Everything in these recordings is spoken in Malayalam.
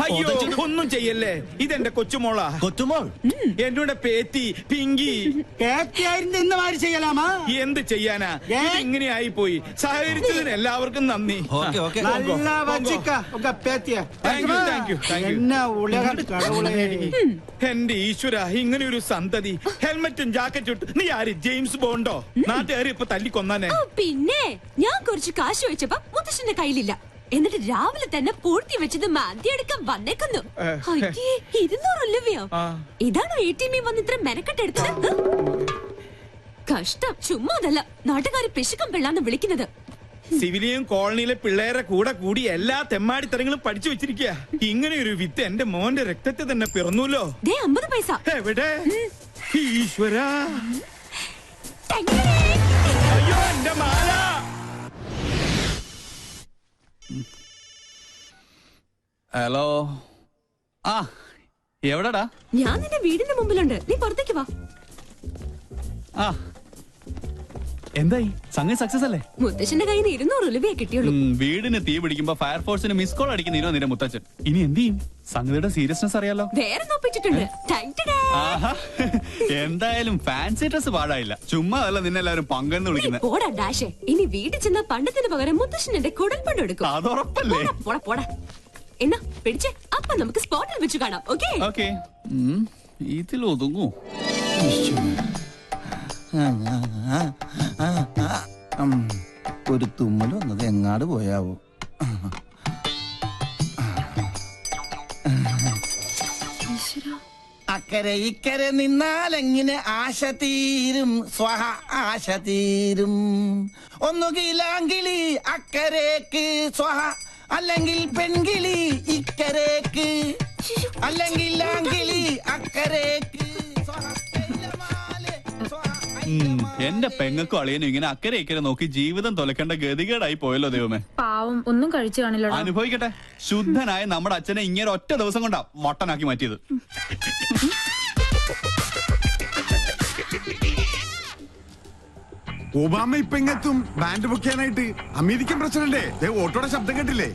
അയ്യോ ഒന്നും ചെയ്യല്ലേ, ഇതെന്റെ കൊച്ചുമോളാ. കൊച്ചുമോൾ എന്നോട് പേത്തി പിങ്കി ചെയ്യലാമാ. എന്ത് ചെയ്യാനാ, ഇങ്ങനെയായി പോയി. സഹകരിച്ചതിന് എല്ലാവർക്കും നന്ദി. എന്റെ ഈശ്വര, ഇങ്ങനെ ഒരു സന്തതി. ഹെൽമെറ്റും ജാക്കറ്റും ഇട്ട് നീ ആര്, ജെയിംസ് ബോണ്ടോ? നാട്ടുകാർ ഇപ്പൊ തല്ലിക്കൊന്നാനെ. പിന്നെ ഞാൻ കുറച്ച് കാശ് വെച്ചപ്പോ മുത്തശ്ശന്റെ കയ്യിലില്ല. എന്നിട്ട് രാവിലെ തന്നെ പൂർത്തി വെച്ചത് മാന്തിയെടുക്കാൻ വന്നേക്കുന്നു. 200 രൂപയോ? ഇതാണ് ATM വന്ന് ഇത്ര മെനക്കെട്ടെടുത്തത്. കഷ്ടം. ചുമ്മാ അതല്ല, നാട്ടുകാര് പിശുക്കം പെള്ളാന്ന് വിളിക്കുന്നത്. സിവിലിയൻ കോളനിയിലെ പിള്ളേരെ കൂടെ കൂടി എല്ലാ തെമ്മാടിത്തരങ്ങളും പഠിച്ചു വെച്ചിരിക്കുക. ഇങ്ങനെ ഒരു വിത്ത് എന്റെ മോന്റെ രക്തത്തെ തന്നെ പിറന്നൂല്ലോ. 50 പൈസ എവിടെ? ഈശ്വര, അയ്യോ എന്റെ മാല. ഹലോ, ആ എവിടെടാ? ഞാൻ നിന്റെ വീടിന്റെ മുമ്പിലുണ്ട്, നീ പുറത്തേക്ക് വാ. ആ എന്തായി, സംഗതി സക്സസ് അല്ലേ? മുത്തശ്ശന്റെ കയ്യിൽ നിന്ന് 200 രൂപയെ കിട്ടിയുള്ളൂ. വീടിന് തീ പിടിക്കുമ്പോ ഫയർഫോഴ്സിന് മിസ് കോൾ അടിക്കുന്നോ നിന്റെ മുത്തച്ഛൻ? ഇനി എന്ത് ചെയ്യും? സംഗതിയുടെ സീരിയസ്നെസ് അറിയാലോ. വേറെ നോപ്പിച്ചിട്ടുണ്ട്. എന്തായാലും ഫാൻസി ഡ്രസ് പാടായില്ല. ചുമ്മാ അല്ല നിന്നെ എല്ലാവരും പങ്കെന്ന് വിളിക്കുന്നത്. പോടാ ഡാഷേ, ഇനി വീട്ടിൽ ചെന്ന പണ്ടത്തിന് പകരം മുത്തശ്ശൻ എന്റെ കുടൽപ്പണ്ട് എടുക്കും. അതുറപ്പല്ലേ? പോടാ പോടാ. എന്നാ പിടിച്ചേ, അപ്പൊ നമുക്ക് സ്പോട്ടിൽ വെച്ച് കാണാം. Okay okay. ഇതിൽ ഒതുങ്ങൂ. ഒരു തുമ്മൽ വന്നത് എങ്ങാട് പോയാവോ? അക്കരെ ഇക്കരെ നിന്നാലെങ്ങനെ ആശ തീരും, സ്വഹ ആശ തീരും. ഒന്നുകിലാങ്കിളി അക്കരേക്ക് സ്വഹ, അല്ലെങ്കിൽ പെൺകിളി ഇക്കരേക്ക്, അല്ലെങ്കിൽ ആങ്കിളി അക്കരേക്ക്. എന്റെ പെങ്ങൾക്കും അളിയനും ഇങ്ങനെ അക്കരെ ഇക്കരെ നോക്കി ജീവിതം തൊലക്കേണ്ട ഗതികേടായി പോയല്ലോ ദൈവമേ. പാവം, ഒന്നും കഴിച്ചു കാണില്ല. അനുഭവിക്കട്ടെ. ശുദ്ധനായ നമ്മുടെ അച്ഛനെ ഇങ്ങനെ ഒറ്റ ദിവസം കൊണ്ടാ മൊട്ടനാക്കി മാറ്റിയത്. ഒബാമ ഇപ്പൊ ഇങ്ങെത്തും ബാൻഡ് ബുക്ക് ചെയ്യാനായിട്ട്. അമേരിക്കൻ പ്രസിഡന്റ് ഓട്ടോയുടെ ശബ്ദം കേട്ടില്ലേ?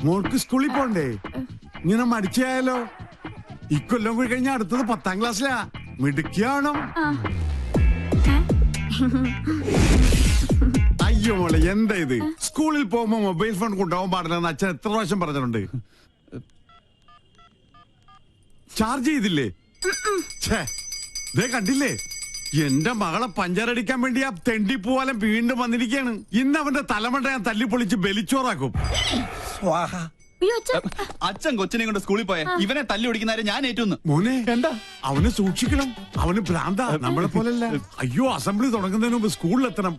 മോൾക്ക് സ്കൂളിൽ പോണ്ടേ? ഇങ്ങനെ മടിച്ചായാലോ? ഇക്കൊല്ലം കൂടി കഴിഞ്ഞാൽ അടുത്തത് 10ാം ക്ലാസ്സിലാ. മിടുക്കിയാണോ? അയ്യോ മോളെ, എന്താ ഇത്? സ്കൂളിൽ പോകുമ്പോ മൊബൈൽ ഫോൺ കൊണ്ടുപോകാൻ പാടില്ലെന്ന് അച്ഛൻ എത്ര പ്രാവശ്യം പറഞ്ഞിട്ടുണ്ട്. ചാർജ് ചെയ്തില്ലേ? കണ്ടില്ലേ, എന്റെ മകളെ പഞ്ചറടിക്കാൻ വേണ്ടി ആ തെണ്ടിപ്പൂവാലം വീണ്ടും വന്നിരിക്കുകയാണ്. ഇന്ന് അവന്റെ തലമണ്ട ഞാൻ തല്ലിപ്പൊളിച്ച് ബലിച്ചോറാക്കും. അച്ഛൻ കൊച്ചിനെ കൊണ്ട് സ്കൂളിൽ പോയ ഇവനെ തല്ലി ഓടിക്കുന്നവരെ ഞാൻ ഏറ്റുന്നു. മോനെ എന്താ, അവനെ സൂക്ഷിക്കണം. അവന് ഭ്രാന്ത, നമ്മളെ പോലല്ല. അയ്യോ, അസംബ്ലി തുടങ്ങുന്നതിന് മുമ്പ് സ്കൂളിലെത്തണം.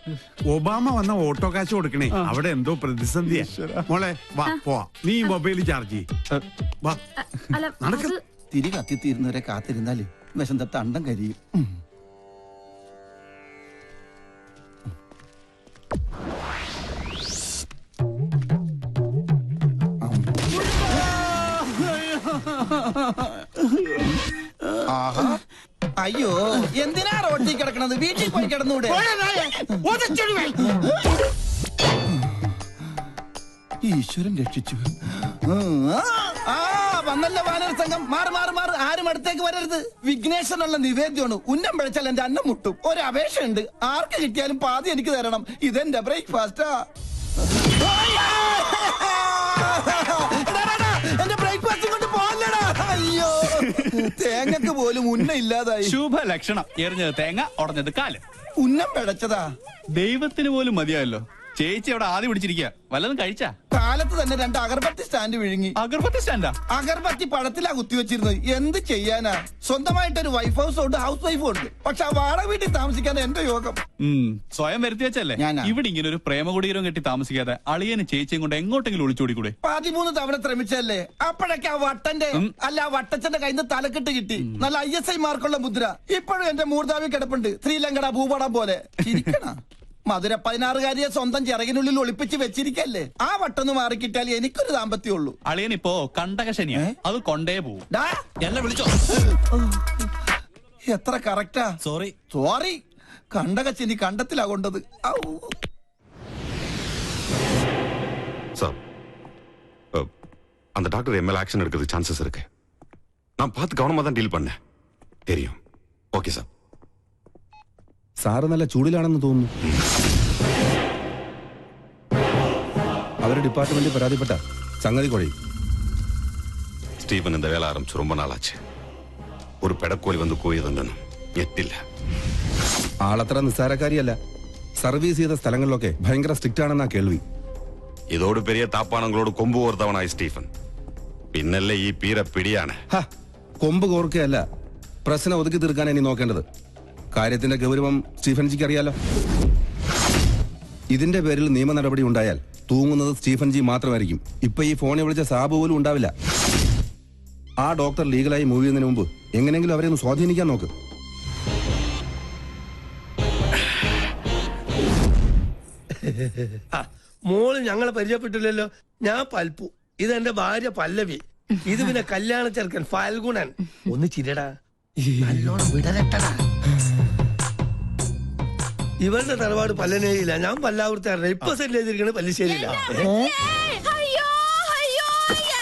ഒബാമ വന്ന ഓട്ടോ കാശ് കൊടുക്കണേ. അവിടെ എന്തോ പ്രതിസന്ധിയാ. മോളെ വാ പോവാ. നീ മൊബൈൽ ചാർജ് ചെയ്യ്. വാ നടക്ക. തിരി കത്തിത്തീരുന്നവരെ കാത്തിരുന്നാല് വിശന്ത തണ്ടം കരിയും. അയ്യോ, എന്തിനാ റോട്ടിൽ കിടക്കണത്? വീട്ടിൽ പോയി കിടന്നൂടെ? ഈശ്വരൻ രക്ഷിച്ചു. വന്നല്ല വാനര സംഘം. മാറ് മാറ് മാറ്, ആരും അടുത്തേക്ക് വരരുത്. വിഘ്നേശ്വരനുള്ള നിവേദ്യമാണ്. ഉന്നം പിഴച്ചാൽ എന്റെ അന്നം മുട്ടും. ഒരു അപേക്ഷയുണ്ട്, ആർക്ക് കിട്ടിയാലും പാതി എനിക്ക് തരണം. ഇതെന്റെ ബ്രേക്ക്ഫാസ്റ്റാ. എന്റെ ബ്രേക്ക്ഫാസ്റ്റ് കൊണ്ട് പോകല്ലടാ. അയ്യോ, തേങ്ങക്ക് പോലും ഉന്നം ഇല്ലാതായി. ശുഭ ലക്ഷണം. എറിഞ്ഞത് തേങ്ങ, ഉടഞ്ഞത് കാല്. ഉന്നം പിഴച്ചതാ. ദൈവത്തിന് പോലും മതിയായല്ലോ. ചേച്ചി അവിടെ ആദ്യം പിടിച്ചിരിക്കുക. വല്ലതും കഴിച്ചാ? കാലത്ത് തന്നെ 2 അഗർബത്തി സ്റ്റാൻഡ് വിഴുങ്ങി. അഗർബത്തി സ്റ്റാൻഡാ? അഗർബത്തി പഴത്തിലാ കുത്തിവെച്ചിരുന്നത്. എന്ത് ചെയ്യാനാ? സ്വന്തമായിട്ടൊരു വൈഫ് ഹൗസ് ഉണ്ട്, ഹൗസ് വൈഫും ഉണ്ട്. പക്ഷെ ആ വാടക വീട്ടിൽ താമസിക്കാൻ എന്റെ യോഗം. സ്വയം വരുത്തി വെച്ചല്ലേ. ഇവിടെ ഇങ്ങനെ ഒരു പ്രേമകുടീരം കെട്ടി താമസിക്കാതെ അളിയന് ചേച്ചിയും കൊണ്ട് എങ്ങോട്ടെങ്കിലും ഒളിച്ചോടിക്കൂടെ? 13 തവണ ശ്രമിച്ചല്ലേ. അപ്പോഴൊക്കെ ആ വട്ടന്റെ അല്ല ആ വട്ടച്ചന്റെ കയ്യിൽ നിന്ന് തലക്കെട്ട് കിട്ടി. നല്ല ISI മാർക്കുള്ള മുദ്ര. ഇപ്പോഴും എന്റെ മൂർധാവി കിടപ്പുണ്ട്, ശ്രീലങ്കട ഭൂപടം പോലെ. ചിരിക്കണ മധുര 16-കാരിയെ സ്വന്തം ചിറകിനുള്ളിൽ ഒളിപ്പിച്ച് വെച്ചിരിക്കല്ലേ. ആ വട്ടൊന്ന് മാറിക്കിട്ടാൽ എനിക്കൊരു ദാമ്പത്യമുള്ളൂ. അളിയനിപ്പോ കണ്ടകശനിയാ, അത് കൊണ്ടേ പോവും. ഡാ, എന്നെ വിളിച്ചോ? എത്ര കറക്റ്റാ. സോറി കണ്ടകച്ചിനി കണ്ടത്തിലാ കൊണ്ടത്. ഔ. சார் அந்த டாக்டர் எம்எல் ஆக்ஷன் எடுக்கிறது சான்சஸ் இருக்கு. நான் பார்த்து கவனமா தான் டீல் பண்ணேன். தெரியும். Okay sir. സാറ് നല്ല ചൂടിലാണെന്ന് തോന്നുന്നു. അവരുടെ ഡിപ്പാർട്ട്മെന്റിൽ പരാതിപ്പെട്ട സംഗതി കുഴയും. ஸ்டீவன் இந்த வேலை ஆரம்பிச்சு ரொம்ப நாள் ஆச்சு. ஒரு பெடக்கோழி வந்து கூயதுണ്ടെന്നും ഞെട്ടില്ല. ആളത്ര നിസ്സാരക്കാരിയല്ല. സർവീസ് ചെയ്ത സ്ഥലങ്ങളിലൊക്കെ ഭയങ്കര സ്ട്രിക്റ്റ് ആണെന്നാ കേൾവി. ഇതോട് പെരിയ താപ്പാണങ്ങളോട് കൊമ്പ് കോർത്തവനായി സ്റ്റീഫൻ. പിന്നല്ലേ ഈ പീര പിടിയാണ്. കൊമ്പ് കോർക്കുകയല്ല, പ്രശ്നം ഒതുക്കി തീർക്കാൻ ഇനി നോക്കേണ്ടത്. കാര്യത്തിന്റെ ഗൗരവം സ്റ്റീഫൻജിക്ക് അറിയാലോ. ഇതിന്റെ പേരിൽ നിയമ നടപടി ഉണ്ടായാൽ തൂങ്ങുന്നത് സ്റ്റീഫൻജി മാത്രമായിരിക്കും. ഇപ്പൊ ഈ ഫോണിൽ വിളിച്ച സാബു പോലും ഉണ്ടാവില്ല. ആ ഡോക്ടർ ലീഗലായി മൂവ് ചെയ്യുന്നതിന് മുമ്പ് എങ്ങനെയെങ്കിലും അവരെ ഒന്ന് സ്വാധീനിക്കാൻ നോക്ക്. മോള് ഞങ്ങളെ പരിചയപ്പെട്ടില്ലല്ലോ. ഞാൻ പൽപ്പു, ഇതെന്റെ ഭാര്യ പല്ലവി, ഇത് പിന്നെ കല്യാണ ചെറുക്കൻ ഫാൽഗുണൻ. ഒന്ന് ചിരടാ, നല്ലോണം വിടരട്ടടാ. ഇവരുടെ തറവാട് പല്ലനേയില്ല, ഞാൻ പല്ലാവൂർത്തായിരുന്നു. ഇപ്പൊ സെറ്റിൽ ചെയ്തിരിക്കണ പല്ലിശ്ശേരിയില്ല. അയ്യോ അയ്യോ,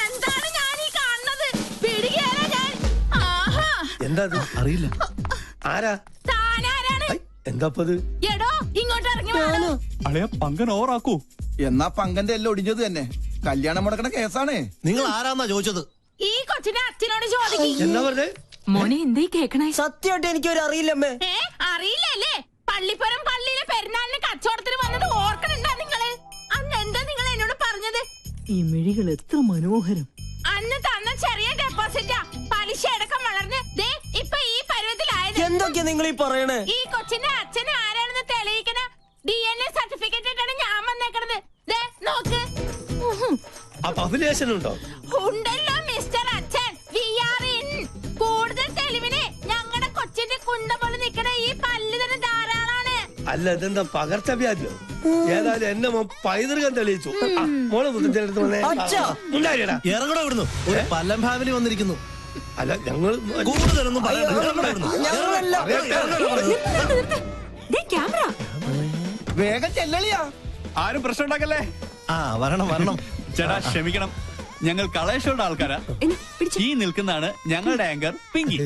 എന്താണ് ഞാൻ ഈ കാണുന്നത്? പിടികേറാ ഞാൻ. ആഹാ, എന്താ അറിയില്ല. ആരാ? താനാരാണ്? എന്താപ്പത്? എടോ, ഇങ്ങോട്ട് ഇറങ്ങി വാടോ. അളിയ പങ്കൻ ഓവറാക്കൂ. എന്നാ പങ്കന്റെ എല്ലാം ഒടിഞ്ഞത് തന്നെ. കല്യാണം മുടക്കണ കേസാണ്. നിങ്ങൾ ആരാന്നാ ചോദിച്ചത്? ഈ കൊച്ചിനെ അച്ഛനോട് ചോദിക്കും. എന്താ പറഞ്ഞേ? മോനെ എന്തേ കേക്കണേ? സത്യമായിട്ട് എനിക്കൊരു അറിയില്ലമ്മേ. അറിയില്ലല്ലേ? പള്ളിപ്പുറം പള്ളിയിലെ പെരുന്നാളിന് കച്ചവടത്തിന് വന്നത് ഓർക്കണുണ്ടാ നിങ്ങള്? അന്ന് എന്താ നിങ്ങൾ എന്നോട് പറഞ്ഞത്? ഈ മിഴികൾ എത്ര മനോഹരം. അന്ന് തന്ന ചെറിയ ഡെപ്പോസിറ്റാ പലിശ അടക്കം വളർന്ന് ദേ ഇപ്പൊ ഈ പരുവത്തിലായത്. എന്തൊക്കെയാ നിങ്ങൾ ഈ പറയണേ? ഈ കൊച്ചിന്റെ അച്ഛൻ ആരാണെന്ന് തെളിയിക്കണ DNA സർട്ടിഫിക്കറ്റ് ഇട്ടാണ് ഞാൻ വന്നേക്കണത്. ദേ നോക്ക്. അപ്പൊ അഭിലേഷൻ ഉണ്ടോ? ഉണ്ടല്ലോ മിസ്റ്റർ അച്ഛൻ. We are in. കൂടുതൽ തെളിവിന് ഞങ്ങളുടെ കൊച്ചിന്റെ കുണ്ട പോലെ നിക്കണ ഈ പല്ല് തന്നെ ധാരാളാണ്. അല്ല, ഇതെന്താ പകർച്ചവ്യാധിയോ? ഏതായാലും എന്നെ പൈതൃകം തെളിയിച്ചു. മോളെ മുത്തച്ഛനടുത്ത് വന്നേ. ഉണ്ടായിടാ, ഇറങ്ങണോ ഇവിടുന്നു? ഒരു പല്ലം ഫാമിലി വന്നിരിക്കുന്നു. അല്ല, ഞങ്ങൾ കൂടുതലൊന്നും ദേ ക്യാമറ. വേഗം ചെല്ലളിയാ. ആരും പ്രശ്നം ഉണ്ടാക്കല്ലേ. വരണം. ചേട്ടാ ക്ഷമിക്കണം, ഞങ്ങൾ കളേശ്വരുടെ ആൾക്കാരാ. ഈ നിൽക്കുന്നതാണ് ഞങ്ങളുടെ ആങ്കർ പിങ്കി.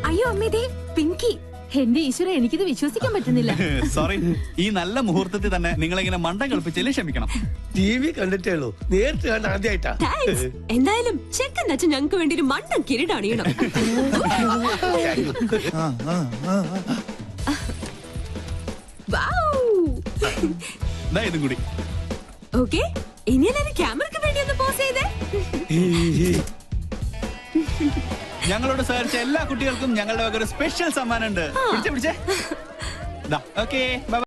അയ്യോ അമ്മേ, ദേ പിങ്കി. എന്റെ ഈശ്വര, എനിക്കിത് വിശ്വസിക്കാൻ പറ്റുന്നില്ല. സോറി, ഈ നല്ല മുഹൂർത്തത്തിൽ തന്നെ നിങ്ങളിങ്ങനെ മണ്ടം കളിപ്പിച്ചതിൽ ക്ഷമിക്കണം. TV കണ്ടിട്ടേ ഉള്ളൂ, നേരിട്ട് കണ്ട ആദ്യമായിട്ടാ. എന്തായാലും ചെക്കൻ അച്ഛൻ ഞങ്ങൾക്ക് വേണ്ടി ഒരു മണ്ടൻ കിരീടണിയണം. ഇതും കൂടി. ഓക്കെ, ഇനി എല്ലാരും ക്യാമറക്ക് വേണ്ടി ഒന്ന് പോസ് ചെയ്തേ. ഞങ്ങളോട് സഹകരിച്ച എല്ലാ കുട്ടികൾക്കും ഞങ്ങളുടെ ഒരു സ്പെഷ്യൽ സമ്മാനം ഉണ്ട്. പിടിച്ചേ. Okay, by.